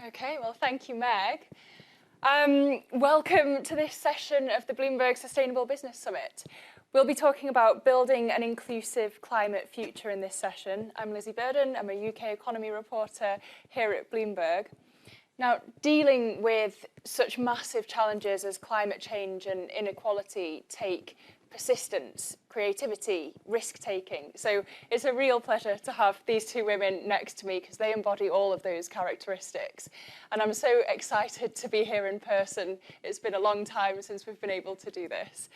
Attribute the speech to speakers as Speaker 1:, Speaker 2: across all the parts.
Speaker 1: Okay, well, thank you, Meg. Welcome to this session of the Bloomberg Sustainable Business Summit. We'll be talking about building an inclusive climate future in this session. I'm Lizzy. I'm a UK economy reporter here at Bloomberg. Now, dealing with such massive challenges as climate change and inequality take persistence, creativity, risk-taking. So it's a real pleasure to have these two women next to me because they embody all of those characteristics. And I'm so excited to be here in person. It's been a long time since we've been able to do this.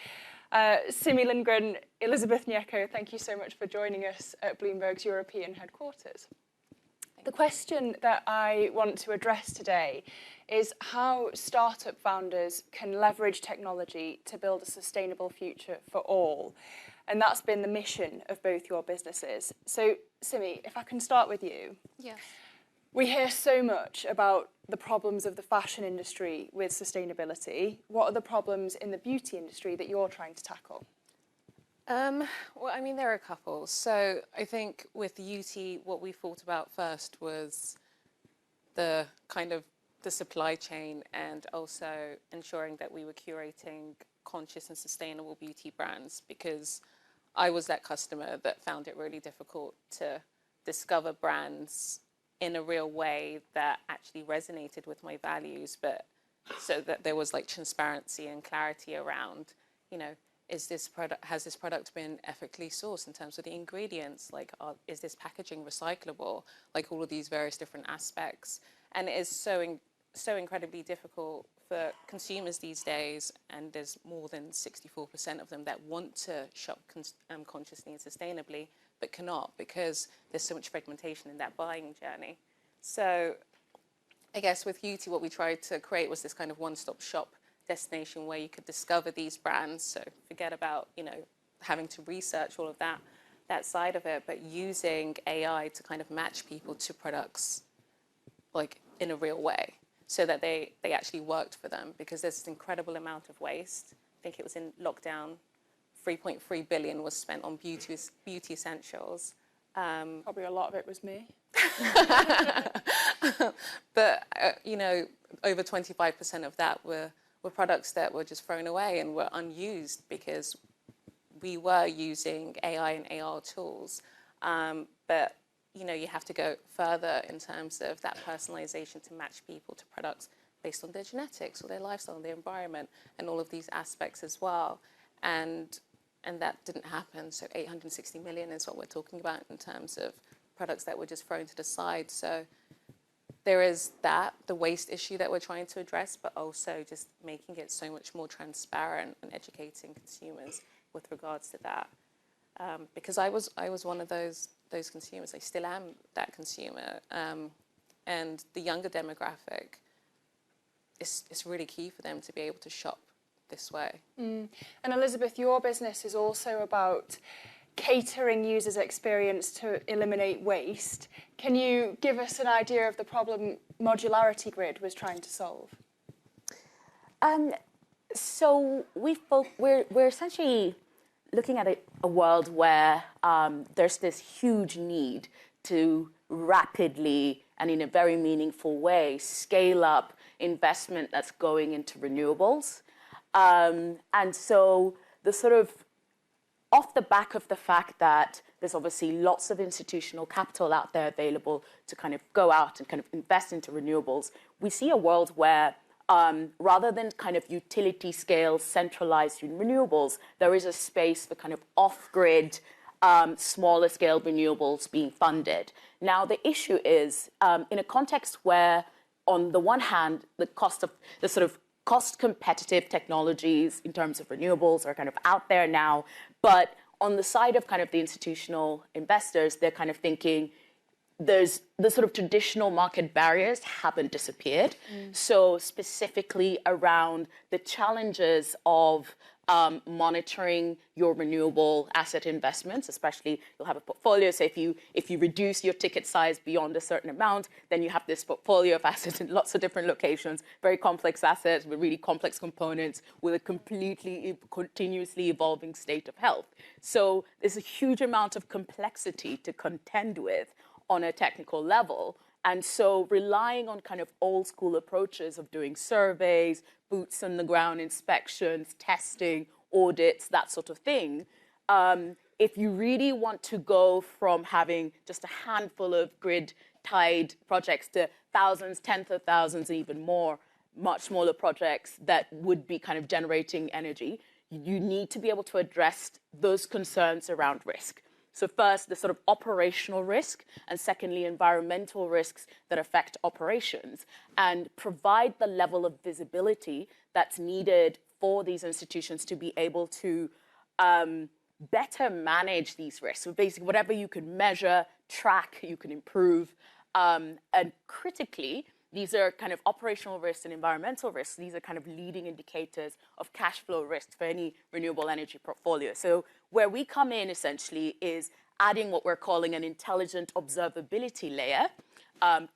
Speaker 1: Simi Lindgren, Elizabeth Nyeko, thank you so much for joining us at Bloomberg's European headquarters. The question that I want to address today is how startup founders can leverage technology to build a sustainable future for all. And that's been the mission of both your businesses. So, Simi, if I can start with you.
Speaker 2: Yes.
Speaker 1: We hear so much about the problems of the fashion industry with sustainability. What are the problems in the beauty industry that you're trying to tackle?
Speaker 2: Well, I mean, there are a couple. So I think with Yuty, what we thought about first was the kind of the supply chain and also ensuring that we were curating conscious and sustainable beauty brands, because I was that customer that found it really difficult to discover brands in a real way that actually resonated with my values, but so that there was like transparency and clarity around, you know, has this product been ethically sourced in terms of the ingredients? Like, is this packaging recyclable? Like all of these various different aspects. And it is so incredibly difficult for consumers these days, and there's more than 64% of them that want to shop consciously and sustainably, but cannot because there's so much fragmentation in that buying journey. So I guess with Yuty, what we tried to create was this kind of one-stop shop destination where you could discover these brands. So forget about, you know, having to research all of that side of it, but using AI to kind of match people to products like in a real way so that they actually worked for them, because there's this incredible amount of waste. I think it was in lockdown, 3.3 billion was spent on beauty essentials.
Speaker 1: Probably a lot of it was me.
Speaker 2: But, you know, over 25% of that were products that were just thrown away and were unused because we were using AI and AR tools. But, you know, you have to go further in terms of that personalization to match people to products based on their genetics or their lifestyle, their environment, and all of these aspects as well. And that didn't happen. So 860 million is what we're talking about in terms of products that were just thrown to the side. So there is that, the waste issue that we're trying to address, but also just making it so much more transparent and educating consumers with regards to that. Because I was one of those consumers. I still am that consumer. And the younger demographic, it's really key for them to be able to shop this way.
Speaker 1: And Elizabeth, your business is also about catering users' experience to eliminate waste. Can you give us an idea of the problem Modularity Grid was trying to solve?
Speaker 3: So we're essentially looking at a world where there's this huge need to rapidly and in a very meaningful way scale up investment that's going into renewables. And so the sort of off the back of the fact that there's obviously lots of institutional capital out there available to kind of go out and kind of invest into renewables, we see a world where rather than kind of utility scale centralized renewables, there is a space for kind of off-grid, smaller scale renewables being funded. Now, the issue is in a context where, on the one hand, the sort of cost competitive technologies in terms of renewables are kind of out there now, but on the side of kind of the institutional investors, they're kind of thinking there's the sort of traditional market barriers haven't disappeared. So specifically around the challenges of monitoring your renewable asset investments, especially you'll have a portfolio. So if you reduce your ticket size beyond a certain amount, then you have this portfolio of assets in lots of different locations, very complex assets with really complex components with a completely continuously evolving state of health. So there's a huge amount of complexity to contend with on a technical level. And so relying on kind of old school approaches of doing surveys, boots on the ground inspections, testing, audits, that sort of thing, if you really want to go from having just a handful of grid-tied projects to thousands, tens of thousands, even more, much smaller projects that would be kind of generating energy, you need to be able to address those concerns around risk. So first, the sort of operational risk, and secondly, environmental risks that affect operations, and provide the level of visibility that's needed for these institutions to be able to better manage these risks. So basically, whatever you can measure, track, you can improve, and critically, these are kind of operational risks and environmental risks. These are kind of leading indicators of cash flow risks for any renewable energy portfolio. So where we come in essentially is adding what we're calling an intelligent observability layer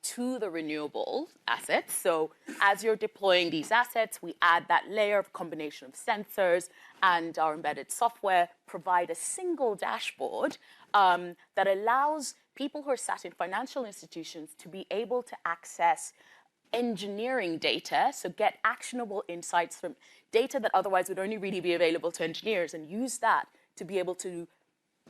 Speaker 3: to the renewable assets. So as you're deploying these assets, we add that layer of combination of sensors and our embedded software, provide a single dashboard that allows people who are sat in financial institutions to be able to access engineering data, so get actionable insights from data that otherwise would only really be available to engineers, and use that to be able to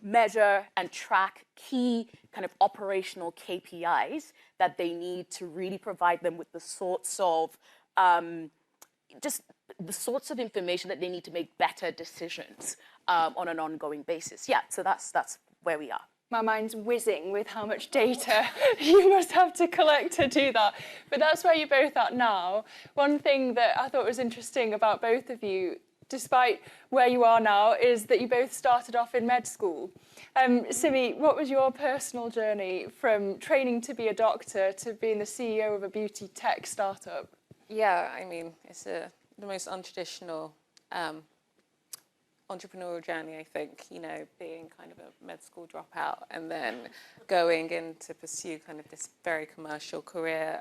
Speaker 3: measure and track key kind of operational KPIs that they need to really provide them with the sorts of just the sorts of information that they need to make better decisions on an ongoing basis. Yeah, so that's where we are.
Speaker 1: My mind's whizzing with how much data you must have to collect to do that. But that's where you're both at now. One thing that I thought was interesting about both of you, despite where you are now, is that you both started off in med school. Simi, what was your personal journey from training to be a doctor to being the CEO of a beauty tech startup?
Speaker 2: Yeah, I mean, it's the most untraditional entrepreneurial journey, I think, you know, being kind of a med school dropout and then going in to pursue kind of this very commercial career,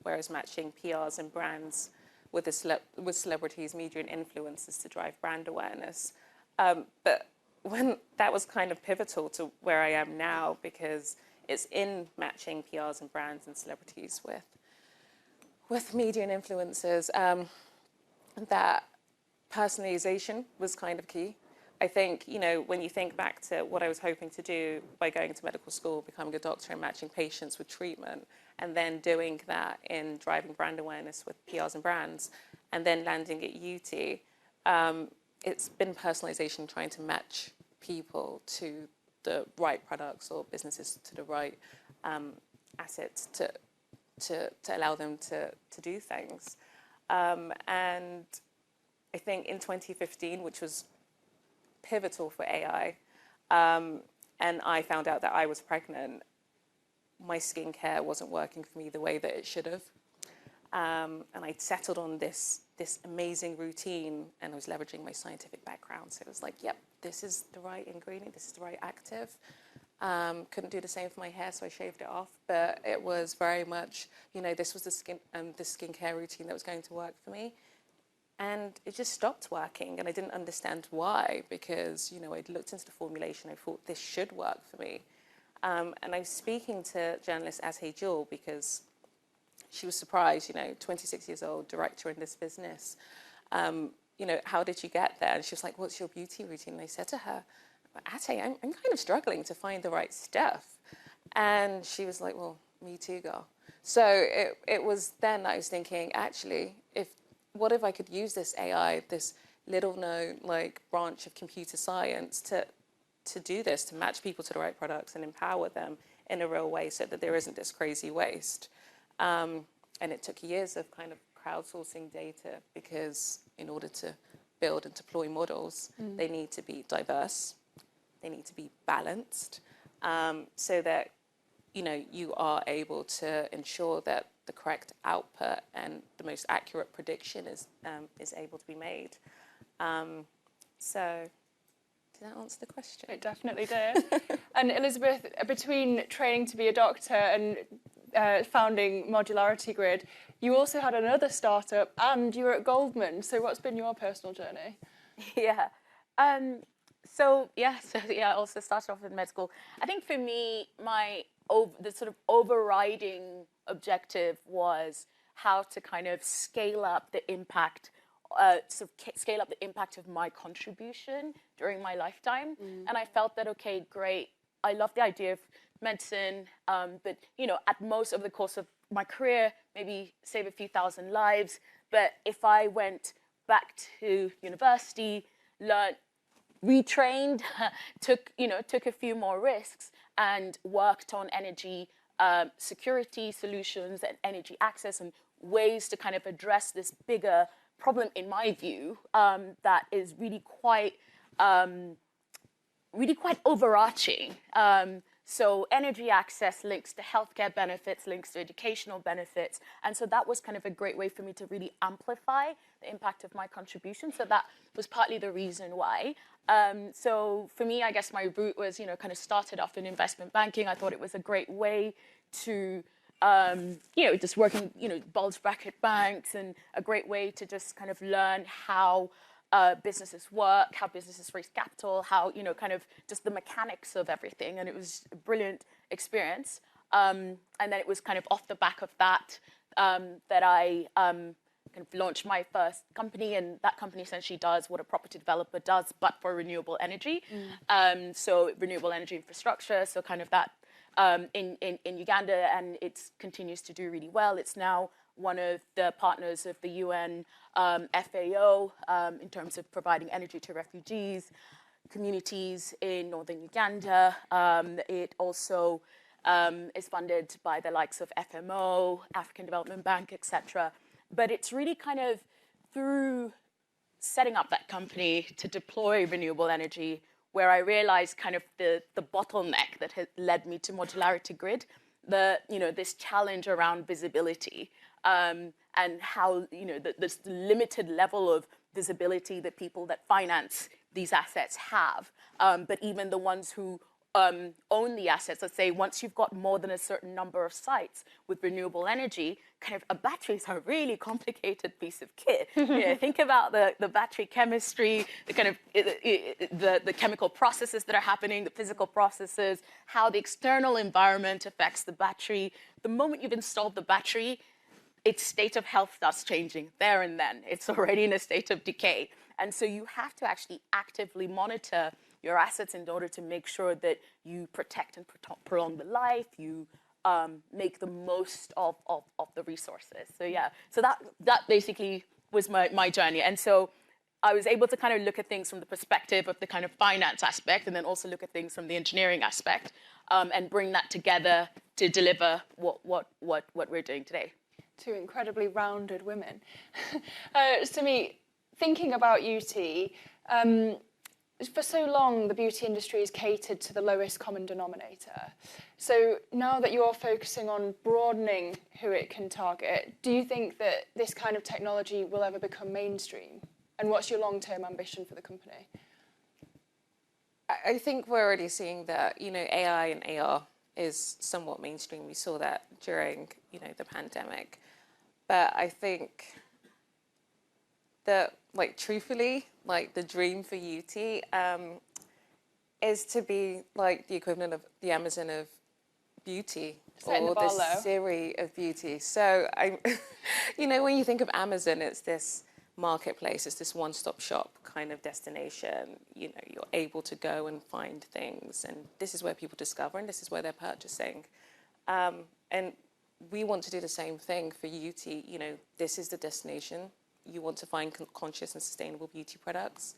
Speaker 2: whereas matching PRs and brands with celebrities, media and influencers to drive brand awareness. But when that was kind of pivotal to where I am now, because it's in matching PRs and brands and celebrities with media and influencers, that personalization was kind of key. I think, you know, when you think back to what I was hoping to do by going to medical school, becoming a doctor and matching patients with treatment, and then doing that in driving brand awareness with PRs and brands, and then landing at Yuty, it's been personalization, trying to match people to the right products or businesses to the right assets to allow them to do things. And I think in 2015, which was pivotal for AI, and I found out that I was pregnant, my skincare wasn't working for me the way that it should have. And I settled on this amazing routine, and I was leveraging my scientific background. So it was like, yep, this is the right ingredient, this is the right active. Couldn't do the same for my hair, so I shaved it off. But it was very much, you know, this was the skincare routine that was going to work for me. And it just stopped working, and I didn't understand why, because, you know, I'd looked into the formulation, I thought this should work for me. And I was speaking to journalist Ashe Jewel because she was surprised, you know, 26 years old, director in this business. You know, how did you get there? And she was like, what's your beauty routine? And I said to her, Ashe, I'm kind of struggling to find the right stuff. And she was like, well, me too, girl. So it was then I was thinking, actually, what if I could use this AI, this little known like branch of computer science to do this, to match people to the right products and empower them in a real way so that there isn't this crazy waste. And it took years of kind of crowdsourcing data, because in order to build and deploy models, they need to be diverse, they need to be balanced, so that, you know, you are able to ensure that the correct output and the most accurate prediction is able to be made. So, did that answer the question?
Speaker 1: It definitely did. And Elizabeth, between training to be a doctor and founding Modularity Grid, you also had another startup and you were at Goldman. So what's been your personal journey?
Speaker 3: Yeah. So I also started off in med school. I think for me, the sort of overriding objective was how to kind of scale up the impact scale up the impact of my contribution during my lifetime. And I felt that, okay, great. I love the idea of medicine, but, you know, at most over the course of my career, maybe save a few thousand lives. But if I went back to university, learned, retrained, took a few more risks and worked on energy security solutions and energy access and ways to kind of address this bigger problem, in my view, that is really quite overarching. So energy access links to healthcare benefits, links to educational benefits. And so that was kind of a great way for me to really amplify the impact of my contribution. So that was partly the reason why. So for me, I guess my route was, you know, kind of started off in investment banking. I thought it was a great way to, you know, just working, you know, bulge bracket banks, and a great way to just kind of learn how businesses work, how businesses raise capital, how, you know, kind of just the mechanics of everything. And it was a brilliant experience. And then it was kind of off the back of that that I kind of launched my first company. And that company essentially does what a property developer does, but for renewable energy. So renewable energy infrastructure. So kind of that in Uganda, and it continues to do really well. It's now one of the partners of the UN FAO in terms of providing energy to refugees, communities in northern Uganda. It also is funded by the likes of FMO, African Development Bank, etc. But it's really kind of through setting up that company to deploy renewable energy where I realized kind of the bottleneck that had led me to Modularity Grid, this challenge around visibility, and how, you know, this limited level of visibility that people that finance these assets have. But even the ones who own the assets, let's say once you've got more than a certain number of sites with renewable energy, kind of a battery is a really complicated piece of kit. You know, think about the battery chemistry, the kind of the chemical processes that are happening, the physical processes, how the external environment affects the battery. The moment you've installed the battery, its state of health starts changing there and then. It's already in a state of decay. And so you have to actually actively monitor your assets in order to make sure that you protect and prolong the life, you make the most of the resources. So yeah, so that basically was my journey. And so I was able to kind of look at things from the perspective of the kind of finance aspect, and then also look at things from the engineering aspect, and bring that together to deliver what we're doing today.
Speaker 1: Two incredibly rounded women. Simi, thinking about Yuty, for so long, the beauty industry has catered to the lowest common denominator. So now that you're focusing on broadening who it can target, do you think that this kind of technology will ever become mainstream? And what's your long-term ambition for the company?
Speaker 2: I think we're already seeing that, you know, AI and AR is somewhat mainstream. We saw that during, you know, the pandemic. But I think that, like, truthfully, like, the dream for Yuty is to be like the equivalent of the Amazon of beauty, or the Siri of beauty. So you know, when you think of Amazon, it's this marketplace, it's this one-stop shop kind of destination. You know, you're able to go and find things, and this is where people discover, and this is where they're purchasing. And we want to do the same thing for Yuty. You know, this is the destination. You want to find conscious and sustainable beauty products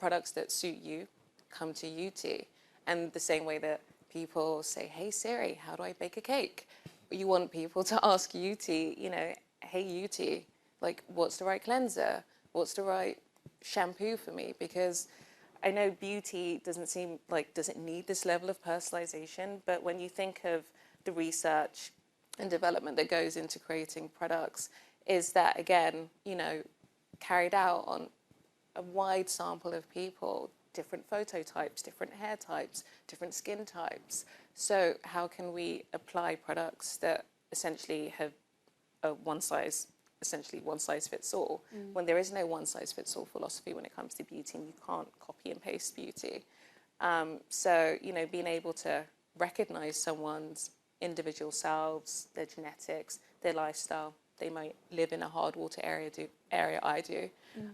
Speaker 2: that suit you, come to Yuty. And the same way that people say, hey Siri, how do I bake a cake? You want people to ask Yuty, you know, hey Yuty, like, what's the right cleanser? What's the right shampoo for me? Because I know beauty doesn't need this level of personalization, but when you think of the research and development that goes into creating products, is that, again, you know, carried out on a wide sample of people, different phototypes, different hair types, different skin types. So how can we apply products that essentially have a one size fits all, when there is no one size fits all philosophy when it comes to beauty, and you can't copy and paste beauty. So, you know, being able to recognize someone's individual selves, their genetics, their lifestyle. They might live in a hard water area I do,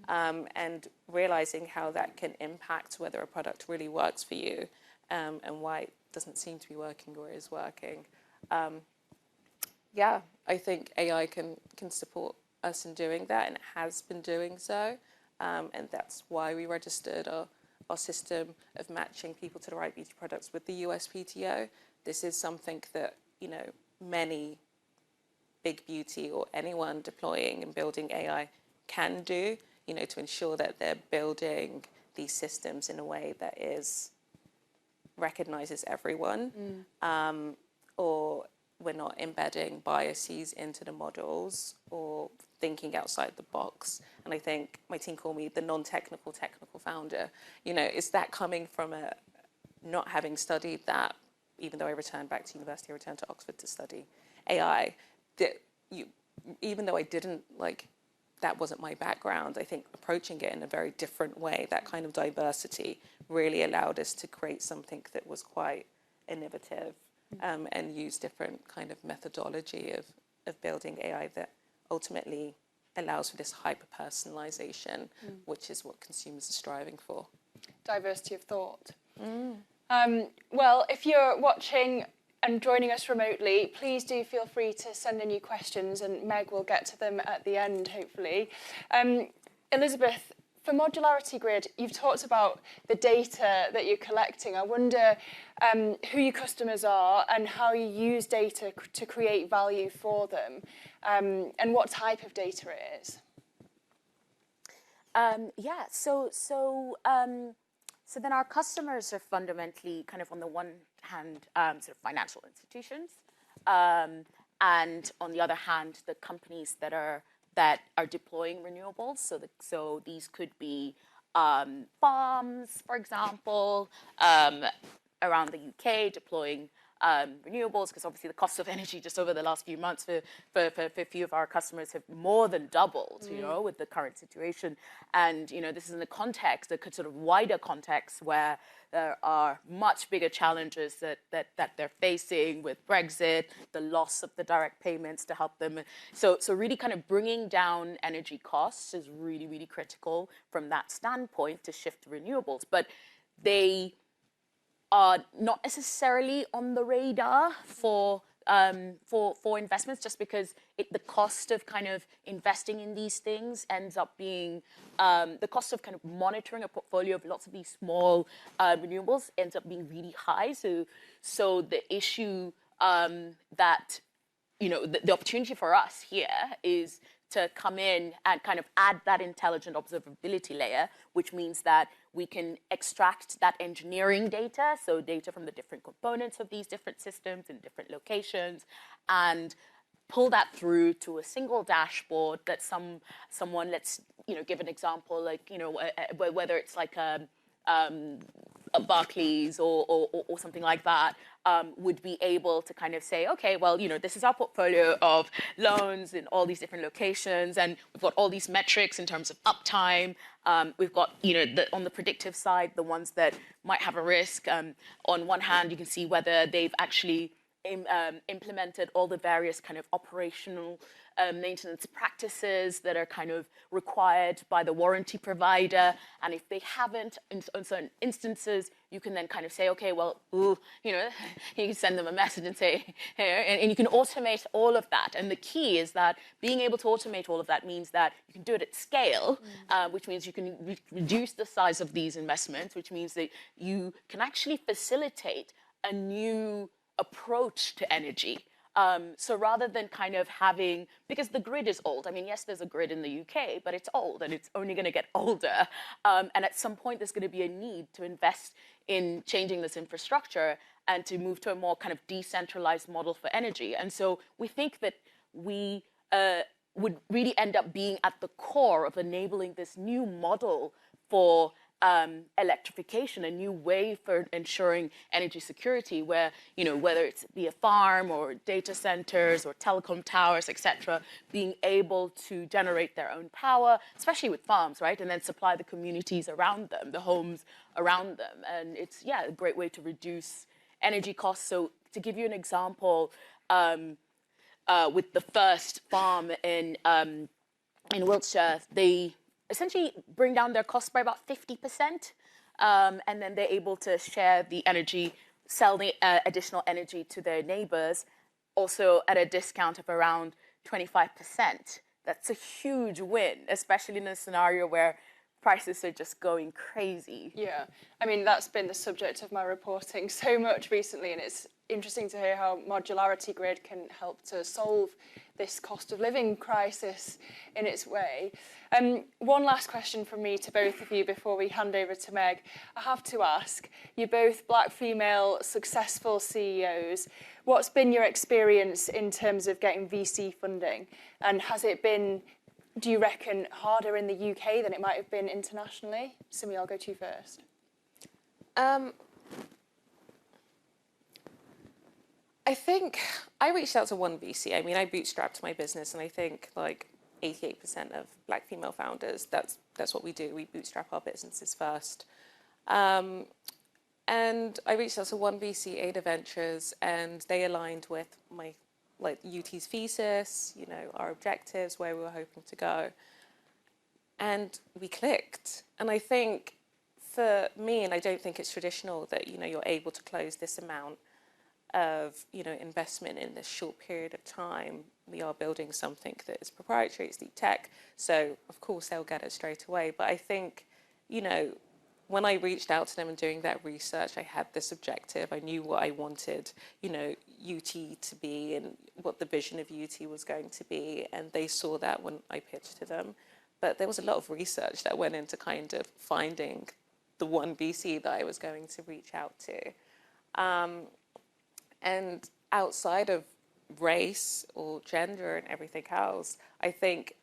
Speaker 2: and realizing how that can impact whether a product really works for you, and why it doesn't seem to be working or is working. Yeah, I think AI can support us in doing that, and it has been doing so, and that's why we registered our system of matching people to the right beauty products with the USPTO. This is something that, you know, many big beauty or anyone deploying and building AI can do, you know, to ensure that they're building these systems in a way that recognizes everyone, or we're not embedding biases into the models or thinking outside the box. And I think my team call me the non-technical technical founder. You know, is that coming from a not having studied that, even though I returned back to university, I returned to Oxford to study AI, even though I didn't, that wasn't my background, I think approaching it in a very different way, that kind of diversity really allowed us to create something that was quite innovative, and use different kind of methodology of building AI that ultimately allows for this hyper-personalization, which is what consumers are striving for.
Speaker 1: Diversity of thought. Well, if you're watching and joining us remotely, please do feel free to send in your questions, and Meg will get to them at the end, hopefully. Elizabeth, for Modularity Grid, you've talked about the data that you're collecting. I wonder who your customers are and how you use data to create value for them, and what type of data it is.
Speaker 3: So then our customers are fundamentally kind of on the one hand sort of financial institutions, and on the other hand the companies that are deploying renewables. So these could be farms, for example, around the UK deploying renewables, because obviously the cost of energy just over the last few months for a few of our customers have more than doubled, you know, with the current situation. And, you know, this is in the context, a sort of wider context where there are much bigger challenges that they're facing with Brexit, the loss of the direct payments to help them. So really kind of bringing down energy costs is really, really critical from that standpoint to shift to renewables. But they are not necessarily on the radar for investments, just because the cost of kind of investing in these things ends up being, the cost of kind of monitoring a portfolio of lots of these small renewables ends up being really high. So the issue that, you know, the opportunity for us here is to come in and kind of add that intelligent observability layer, which means that we can extract that engineering data, so data from the different components of these different systems in different locations, and pull that through to a single dashboard that someone, let's, you know, give an example, like, you know, whether it's like a Barclays or something like that, would be able to kind of say, okay, well, you know, this is our portfolio of loans in all these different locations, and we've got all these metrics in terms of uptime. We've got, you know, on the predictive side, the ones that might have a risk. On one hand, you can see whether they've actually implemented all the various kind of operational maintenance practices that are kind of required by the warranty provider. And if they haven't, in certain instances, you can then kind of say, okay, well, you know, you can send them a message and say, hey, and you can automate all of that. And the key is that being able to automate all of that means that you can do it at scale, which means you can reduce the size of these investments, which means that you can actually facilitate a new approach to energy. So rather than kind of having, because the grid is old. I mean, yes, there's a grid in the UK, but it's old and it's only going to get older. And at some point, there's going to be a need to invest in changing this infrastructure and to move to a more kind of decentralized model for energy. And so we think that we would really end up being at the core of enabling this new model for electrification, a new way for ensuring energy security, where, you know, whether it's be a farm or data centers or telecom towers, etc., being able to generate their own power, especially with farms, right, and then supply the communities around them, the homes around them. And it's, yeah, a great way to reduce energy costs. So to give you an example, with the first farm in Wiltshire, they essentially bring down their costs by about 50%, and then they're able to share the energy, sell the additional energy to their neighbors, also at a discount of around 25%. That's a huge win, especially in a scenario where prices are just going crazy.
Speaker 1: Yeah, I mean, that's been the subject of my reporting so much recently, and it's interesting to hear how Modularity Grid can help to solve this cost of living crisis in its way. One last question from me to both of you before we hand over to Meg. I have to ask, you're both black female successful CEOs. What's been your experience in terms of getting VC funding? And has it been, do you reckon, harder in the UK than it might have been internationally? Simi, I'll go to you first.
Speaker 2: I think I reached out to one VC. I mean, I bootstrapped my business, and I think like 88% of black female founders, that's what we do. We bootstrap our businesses first. And I reached out to one VC, Ada Ventures, and they aligned with my Yuty's thesis, you know, our objectives, where we were hoping to go. And we clicked. And I think for me, and I don't think it's traditional that, you know, you're able to close this amount of, you know, investment in this short period of time. We are building something that is proprietary, it's deep tech. So of course they'll get it straight away. But I think, you know, when I reached out to them and doing that research, I had this objective. I knew what I wanted, you know, Yuty to be and what the vision of Yuty was going to be. And they saw that when I pitched to them. But there was a lot of research that went into kind of finding the one VC that I was going to reach out to. And outside of race or gender and everything else, I think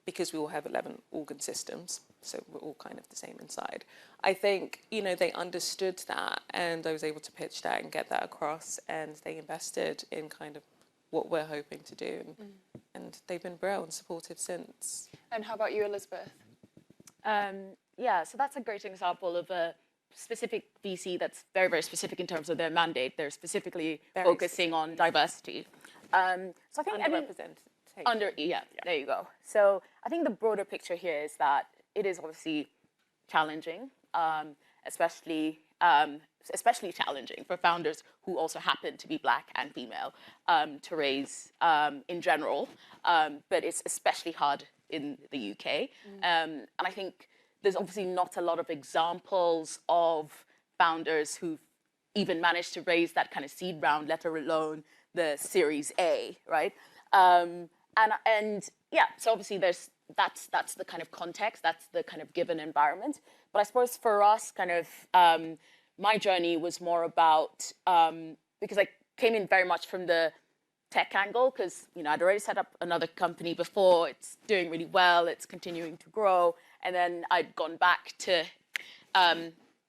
Speaker 2: because we all have 11 organ systems, so we're all kind of the same inside, I think, you know, they understood that, and I was able to pitch that and get that across, and they invested in kind of what we're hoping to do, and they've been brilliant and supportive since.
Speaker 1: And how about you, Elizabeth?
Speaker 3: Yeah, so that's a great example of a specific VC that's very, very specific in terms of their mandate. They're specifically focusing on diversity. So I think
Speaker 2: underrepresentation.
Speaker 3: There you go. So I think the broader picture here is that it is obviously challenging, especially challenging for founders who also happen to be black and female to raise in general, but it's especially hard in the UK. And I think there's obviously not a lot of examples of founders who've even managed to raise that kind of seed round, let alone the Series A, right? And yeah, so obviously that's the kind of context, that's the kind of given environment. But I suppose for us, kind of my journey was more about because I came in very much from the tech angle, because, you know, I'd already set up another company before. It's doing really well. It's continuing to grow. And then I'd gone back to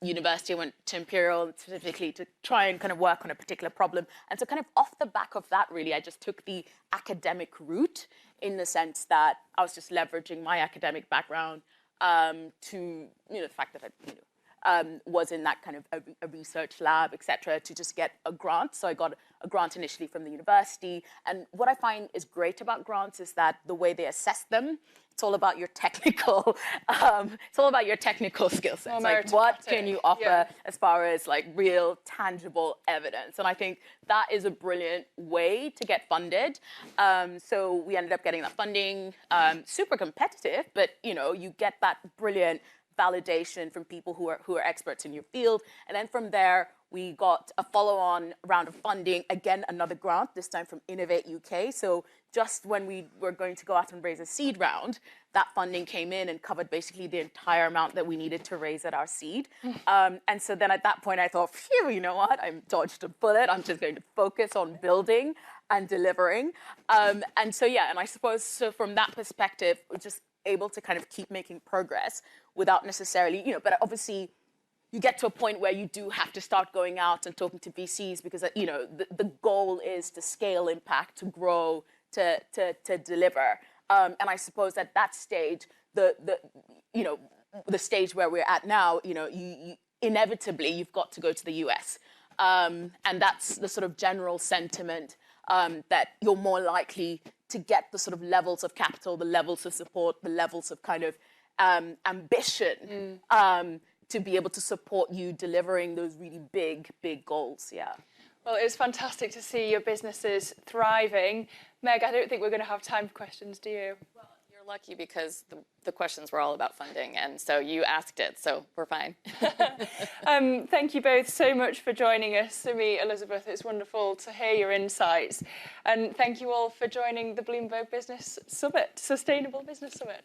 Speaker 3: university. I went to Imperial specifically to try and kind of work on a particular problem. And so kind of off the back of that, really, I just took the academic route in the sense that I was just leveraging my academic background to, you know, the fact that I, you know, was in that kind of a research lab, et cetera, to just get a grant. So I got a grant initially from the university. And what I find is great about grants is that the way they assess them, it's all about your technical, skill sets. Like, what can you offer as far as like real, tangible evidence? And I think that is a brilliant way to get funded. So we ended up getting that funding, super competitive, but you know, you get that brilliant validation from people who are experts in your field. And then from there, we got a follow-on round of funding, again, another grant, this time from Innovate UK. So just when we were going to go out and raise a seed round, that funding came in and covered basically the entire amount that we needed to raise at our seed. And so then at that point, I thought, phew, you know what? I dodged a bullet. I'm just going to focus on building and delivering. And so, yeah, and I suppose, so from that perspective, we're just able to kind of keep making progress without necessarily, you know, but obviously you get to a point where you do have to start going out and talking to VCs because, you know, the goal is to scale impact, to grow, to deliver. And I suppose at that stage, the stage where we're at now, you know, you inevitably, you've got to go to the US. And that's the sort of general sentiment, that you're more likely to get the sort of levels of capital, the levels of support, the levels of kind of ambition to be able to support you delivering those really big, big goals. Yeah.
Speaker 1: Well, it's fantastic to see your businesses thriving. Meg, I don't think we're going to have time for questions, do you?
Speaker 4: Well, you're lucky because the questions were all about funding, and so you asked it, so we're fine.
Speaker 1: Thank you both so much for joining us. Simi, Elizabeth, it's wonderful to hear your insights. And thank you all for joining the Bloomberg Business Summit, Sustainable Business Summit.